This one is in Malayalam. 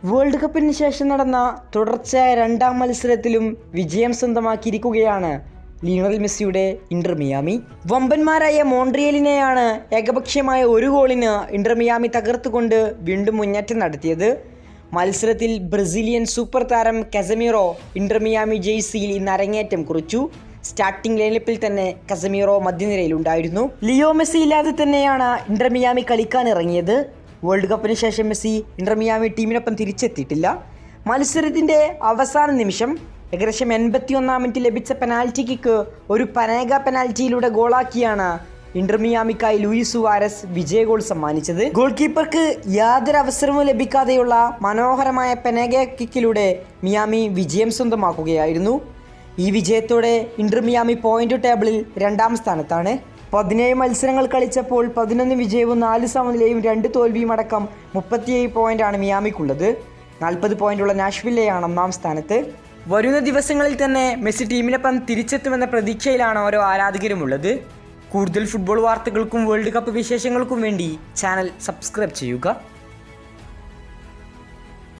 വേൾഡ് കപ്പിന് ശേഷം നടന്ന തുടർച്ചയായ രണ്ടാം മത്സരത്തിലും വിജയം സ്വന്തമാക്കിയിരിക്കുകയാണ് ലിയോണൽ മെസ്സിയുടെ ഇന്റർ മിയാമി. വമ്പന്മാരായ മോൺട്രിയലിനെയാണ് ഏകപക്ഷീയമായ ഒരു ഗോളിന് ഇന്റർ മിയാമി തകർത്തുകൊണ്ട് വീണ്ടും മുന്നേറ്റം നടത്തിയത്. മത്സരത്തിൽ ബ്രസീലിയൻ സൂപ്പർ താരം കസമീറോ ഇന്റർ മിയാമി ജേഴ്സിയിൽ ഇന്ന് അരങ്ങേറ്റം കുറിച്ചു. സ്റ്റാർട്ടിംഗ് ലൈനപ്പിൽ തന്നെ കസമീറോ മധ്യനിരയിലുണ്ടായിരുന്നു. ലിയോ മെസ്സി ഇല്ലാതെ തന്നെയാണ് ഇന്റർ മിയാമി കളിക്കാൻ ഇറങ്ങിയത്. വേൾഡ് കപ്പിന് ശേഷം മെസ്സി ഇന്റർ മിയാമി ടീമിനൊപ്പം തിരിച്ചെത്തിയിട്ടില്ല. മത്സരത്തിൻ്റെ അവസാന നിമിഷം ഏകദേശം 81-ാം മിനിറ്റ് ലഭിച്ച പെനാൽറ്റി കിക്ക് ഒരു പനേഗ പെനാൽറ്റിയിലൂടെ ഗോളാക്കിയാണ് ഇന്റർ മിയാമിക്കായി ലൂയിസ് സുവാരസ് വിജയ ഗോൾ സമ്മാനിച്ചത്. ഗോൾ കീപ്പർക്ക് യാതൊരു അവസരവും ലഭിക്കാതെയുള്ള മനോഹരമായ പെനേഗ കിക്കിലൂടെ മിയാമി വിജയം സ്വന്തമാക്കുകയായിരുന്നു. ഈ വിജയത്തോടെ ഇന്റർ മിയാമി പോയിന്റ് ടേബിളിൽ 2-ാം സ്ഥാനത്താണ്. 17 മത്സരങ്ങൾ കളിച്ചപ്പോൾ 11 വിജയവും 4 സമനിലയും 2 തോൽവിയും അടക്കം 37 പോയിന്റാണ് മിയാമിക്കുള്ളത്. 40 പോയിന്റുള്ള നാഷ്വില്ലയാണ് 1-ാം സ്ഥാനത്ത്. വരുന്ന ദിവസങ്ങളിൽ തന്നെ മെസ്സി ടീമിനൊപ്പം തിരിച്ചെത്തുമെന്ന പ്രതീക്ഷയിലാണ് ഓരോ ആരാധകരുമുള്ളത്. കൂടുതൽ ഫുട്ബോൾ വാർത്തകൾക്കും വേൾഡ് കപ്പ് വിശേഷങ്ങൾക്കും വേണ്ടി ചാനൽ സബ്സ്ക്രൈബ് ചെയ്യുക.